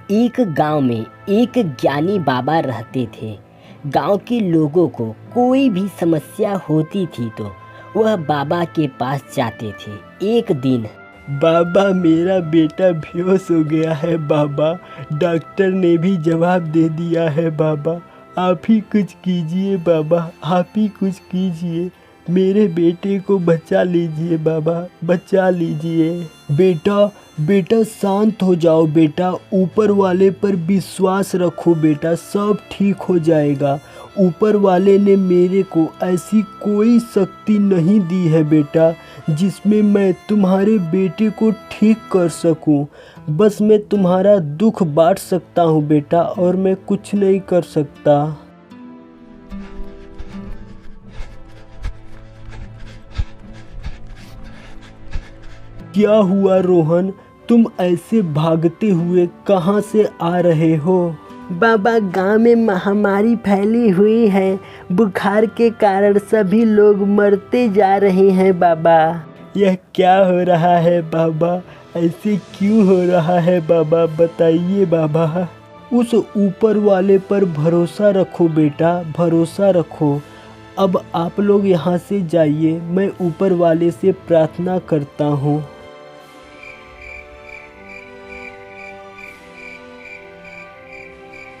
एक गांव में एक ज्ञानी बाबा रहते थे। गांव के लोगों को कोई भी समस्या होती थी तो वह बाबा के पास जाते थे। एक दिन, बाबा मेरा बेटा बेहोश हो गया है बाबा, डॉक्टर ने भी जवाब दे दिया है बाबा, आप ही कुछ कीजिए बाबा, आप ही कुछ कीजिए, मेरे बेटे को बचा लीजिए बाबा, बचा लीजिए। बेटा बेटा शांत हो जाओ बेटा, ऊपर वाले पर विश्वास रखो बेटा, सब ठीक हो जाएगा। ऊपर वाले ने मेरे को ऐसी कोई शक्ति नहीं दी है बेटा जिसमें मैं तुम्हारे बेटे को ठीक कर सकूं। बस मैं तुम्हारा दुख बांट सकता हूं बेटा, और मैं कुछ नहीं कर सकता। क्या हुआ रोहन, तुम ऐसे भागते हुए कहाँ से आ रहे हो? बाबा, गांव में महामारी फैली हुई है, बुखार के कारण सभी लोग मरते जा रहे हैं बाबा। यह क्या हो रहा है बाबा, ऐसे क्यों हो रहा है बाबा, बताइए बाबा। उस ऊपर वाले पर भरोसा रखो बेटा, भरोसा रखो। अब आप लोग यहाँ से जाइए, मैं ऊपर वाले से प्रार्थना करता हूँ।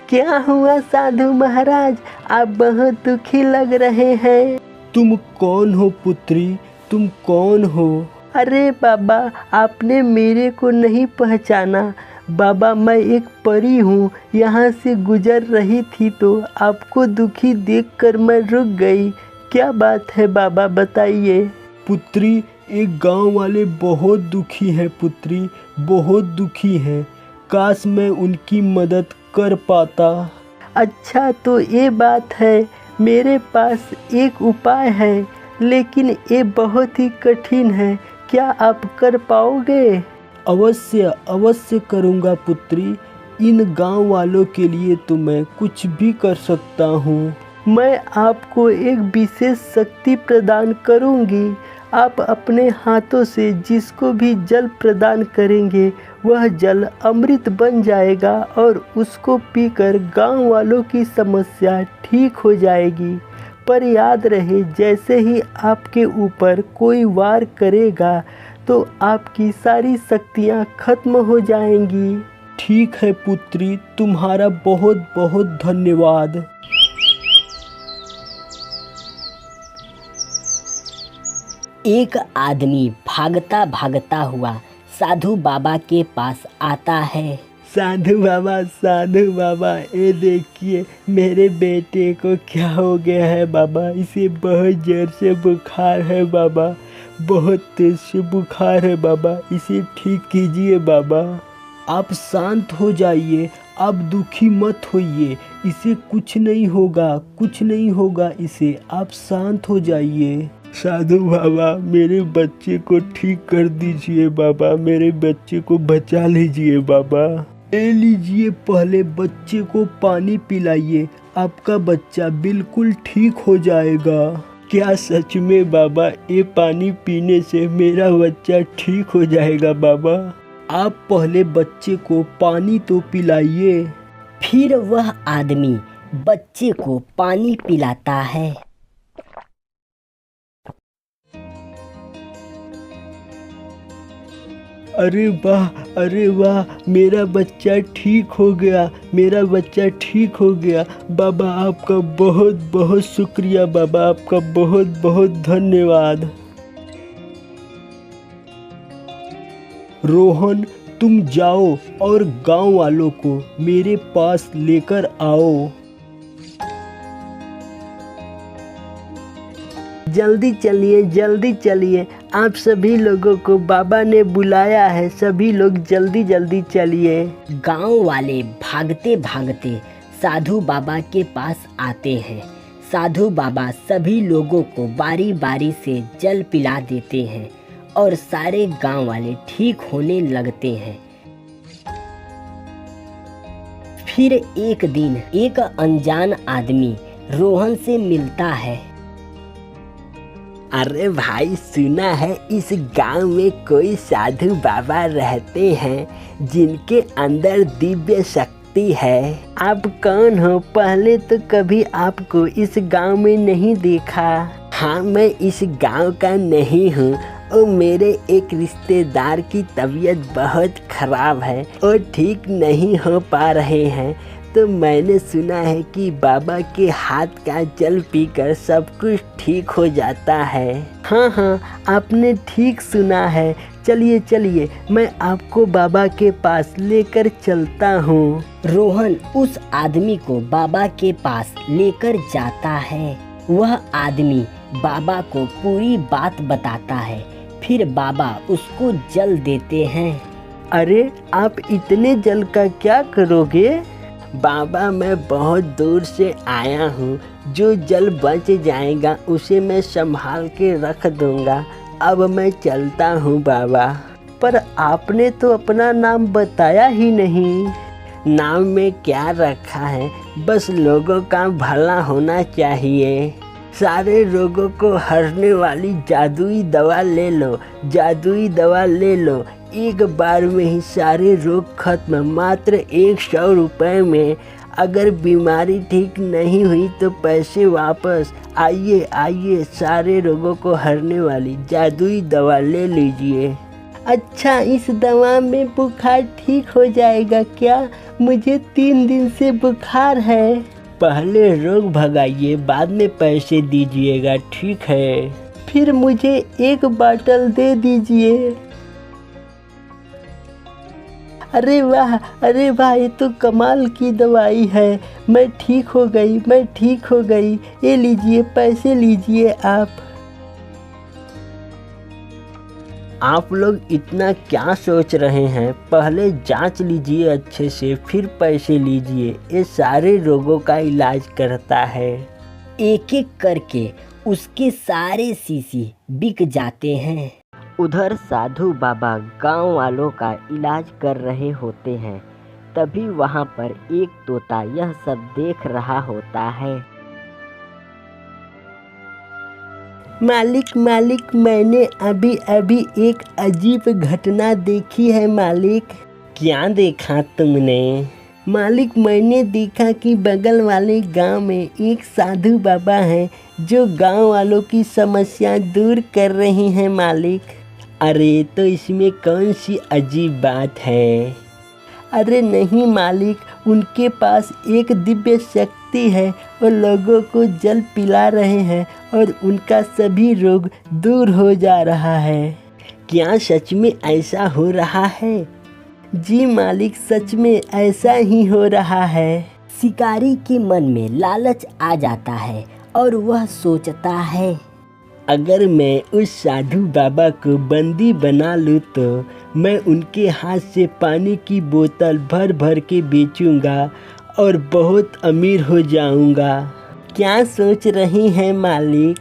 क्या हुआ साधु महाराज, आप बहुत दुखी लग रहे हैं। तुम कौन हो पुत्री, तुम कौन हो? अरे बाबा, आपने मेरे को नहीं पहचाना। बाबा, मैं एक परी हूँ, यहाँ से गुजर रही थी तो आपको दुखी देखकर मैं रुक गई। क्या बात है बाबा, बताइए। पुत्री, एक गांव वाले बहुत दुखी हैं पुत्री, बहुत दुखी हैं। काश मैं उनकी मदद कर पाता। अच्छा, तो ये बात है, मेरे पास एक उपाय है, लेकिन ये बहुत ही कठिन है। क्या आप कर पाओगे? अवश्य अवश्य करूँगा पुत्री, इन गांव वालों के लिए तो मैं कुछ भी कर सकता हूँ। मैं आपको एक विशेष शक्ति प्रदान करूँगी। आप अपने हाथों से जिसको भी जल प्रदान करेंगे वह जल अमृत बन जाएगा और उसको पीकर गांव वालों की समस्या ठीक हो जाएगी। पर याद रहे, जैसे ही आपके ऊपर कोई वार करेगा तो आपकी सारी शक्तियां खत्म हो जाएंगी। ठीक है पुत्री, तुम्हारा बहुत बहुत धन्यवाद। एक आदमी भागता भागता हुआ साधु बाबा के पास आता है। साधु बाबा, ये देखिए मेरे बेटे को क्या हो गया है बाबा, इसे बहुत जोर से बुखार है बाबा, बहुत तेज से बुखार है बाबा, इसे ठीक कीजिए बाबा। आप शांत हो जाइए, आप दुखी मत होइए, इसे कुछ नहीं होगा, कुछ नहीं होगा इसे, आप शांत हो जाइए। साधु बाबा, मेरे बच्चे को ठीक कर दीजिए बाबा, मेरे बच्चे को बचा लीजिए बाबा। ले लीजिए, पहले बच्चे को पानी पिलाइए, आपका बच्चा बिल्कुल ठीक हो जाएगा। क्या सच में बाबा, ये पानी पीने से मेरा बच्चा ठीक हो जाएगा बाबा? आप पहले बच्चे को पानी तो पिलाइए। फिर वह आदमी बच्चे को पानी पिलाता है। अरे वाह, मेरा बच्चा ठीक हो गया, मेरा बच्चा ठीक हो गया। बाबा आपका बहुत बहुत शुक्रिया बाबा, आपका बहुत बहुत धन्यवाद। रोहन, तुम जाओ और गांव वालों को मेरे पास लेकर आओ। जल्दी चलिए, जल्दी चलिए, आप सभी लोगों को बाबा ने बुलाया है, सभी लोग जल्दी जल्दी चलिए। गांव वाले भागते भागते साधु बाबा के पास आते हैं। साधु बाबा सभी लोगों को बारी बारी से जल पिला देते हैं और सारे गांव वाले ठीक होने लगते हैं। फिर एक दिन एक अनजान आदमी रोहन से मिलता है। अरे भाई, सुना है इस गांव में कोई साधु बाबा रहते हैं जिनके अंदर दिव्य शक्ति है। आप कौन हो? पहले तो कभी आपको इस गांव में नहीं देखा। हाँ, मैं इस गांव का नहीं हूँ और मेरे एक रिश्तेदार की तबीयत बहुत खराब है और ठीक नहीं हो पा रहे हैं, तो मैंने सुना है कि बाबा के हाथ का जल पीकर सब कुछ ठीक हो जाता है। हाँ, आपने ठीक सुना है। चलिए चलिए, मैं आपको बाबा के पास लेकर चलता हूँ। रोहन उस आदमी को बाबा के पास लेकर जाता है। वह आदमी बाबा को पूरी बात बताता है। फिर बाबा उसको जल देते हैं। अरे, आप इतने जल का क्या करोगे? बाबा, मैं बहुत दूर से आया हूँ, जो जल बच जाएगा उसे मैं संभाल के रख दूंगा। अब मैं चलता हूँ बाबा। पर आपने तो अपना नाम बताया ही नहीं। नाम में क्या रखा है, बस लोगों का भला होना चाहिए। सारे रोगों को हरने वाली जादुई दवा ले लो, जादुई दवा ले लो। एक बार में ही सारे रोग खत्म, मात्र 100 रुपए में। अगर बीमारी ठीक नहीं हुई तो पैसे वापस। आइए आइए, सारे रोगों को हरने वाली जादुई दवा ले लीजिए। अच्छा, इस दवा में बुखार ठीक हो जाएगा क्या? मुझे 3 दिन से बुखार है। पहले रोग भगाइए, बाद में पैसे दीजिएगा, ठीक है? फिर मुझे 1 बॉटल दे दीजिए। अरे वाह, अरे वाह, ये तो कमाल की दवाई है। मैं ठीक हो गई, मैं ठीक हो गई। ये लीजिए, पैसे लीजिए आप। आप लोग इतना क्या सोच रहे हैं? पहले जांच लीजिए अच्छे से, फिर पैसे लीजिए। ये सारे रोगों का इलाज करता है। एक एक करके उसके सारे शीशी बिक जाते हैं। उधर साधु बाबा गांव वालों का इलाज कर रहे होते हैं। तभी वहां पर एक तोता यह सब देख रहा होता है। मालिक मालिक, मैंने अभी अभी एक अजीब घटना देखी है मालिक। क्या देखा तुमने? मालिक, मैंने देखा कि बगल वाले गांव में एक साधु बाबा हैं जो गांव वालों की समस्या दूर कर रहे हैं मालिक। अरे, तो इसमें कौन सी अजीब बात है? अरे नहीं मालिक, उनके पास एक दिव्य शक्ति है और लोगों को जल पिला रहे हैं और उनका सभी रोग दूर हो जा रहा है। क्या सच में ऐसा हो रहा है? जी मालिक, सच में ऐसा ही हो रहा है। शिकारी के मन में लालच आ जाता है और वह सोचता है, अगर मैं उस साधु बाबा को बंदी बना लूँ तो मैं उनके हाथ से पानी की बोतल भर भर के बेचूंगा और बहुत अमीर हो जाऊंगा। क्या सोच रही हैं मालिक?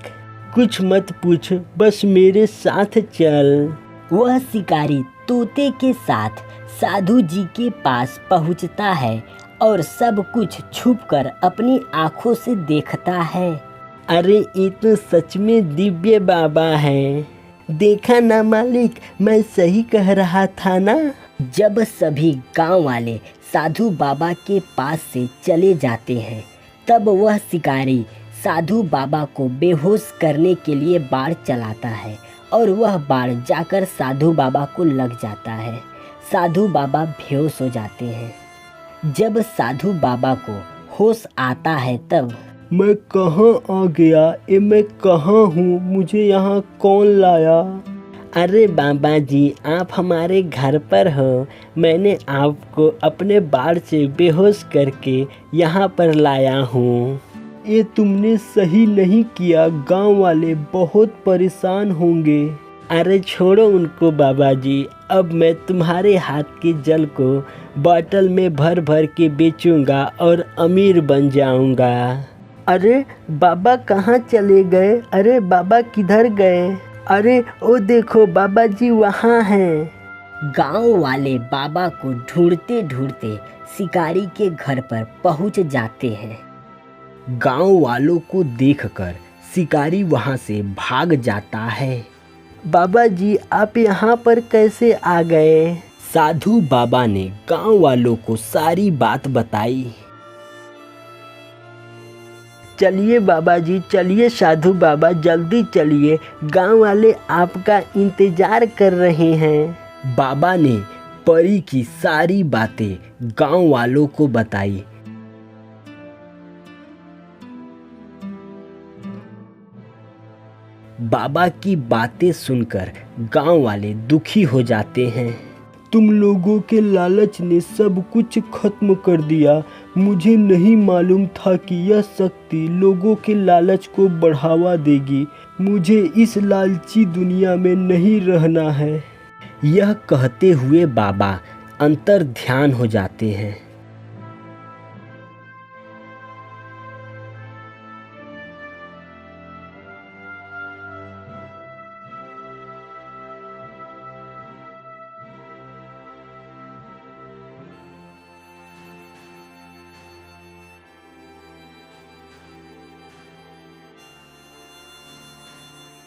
कुछ मत पूछ, बस मेरे साथ चल। वह शिकारी तोते के साथ साधु जी के पास पहुंचता है और सब कुछ छुपकर अपनी आंखों से देखता है। अरे, ये तो सच में दिव्य बाबा है। देखा ना मालिक, मैं सही कह रहा था ना। जब सभी गांव वाले साधु बाबा के पास से चले जाते हैं, तब वह शिकारी साधु बाबा को बेहोश करने के लिए बाढ़ चलाता है और वह बाढ़ जाकर साधु बाबा को लग जाता है। साधु बाबा बेहोश हो जाते हैं। जब साधु बाबा को होश आता है तब, मैं कहाँ आ गया? ये मैं कहाँ हूँ? मुझे यहाँ कौन लाया? अरे बाबा जी, आप हमारे घर पर हो। मैंने आपको अपने बाढ़ से बेहोश करके यहाँ पर लाया हूँ। ये तुमने सही नहीं किया, गांव वाले बहुत परेशान होंगे। अरे छोड़ो उनको बाबा जी, अब मैं तुम्हारे हाथ के जल को बोतल में भर भर के बेचूंगा और अमीर बन जाऊंगा। अरे बाबा कहाँ चले गए? अरे बाबा किधर गए? अरे ओ देखो, बाबा जी वहाँ हैं। गांव वाले बाबा को ढूंढते ढूंढते शिकारी के घर पर पहुंच जाते हैं। गांव वालों को देखकर शिकारी वहाँ से भाग जाता है। बाबा जी आप यहाँ पर कैसे आ गए? साधु बाबा ने गांव वालों को सारी बात बताई। चलिए बाबा जी, चलिए साधु बाबा, जल्दी चलिए, गांव वाले आपका इंतजार कर रहे हैं। बाबा ने परी की सारी बातें गांव वालों को बताई। बाबा की बातें सुनकर गांव वाले दुखी हो जाते हैं। तुम लोगों के लालच ने सब कुछ खत्म कर दिया। मुझे नहीं मालूम था कि यह शक्ति लोगों के लालच को बढ़ावा देगी। मुझे इस लालची दुनिया में नहीं रहना है। यह कहते हुए बाबा अंतर ध्यान हो जाते हैं।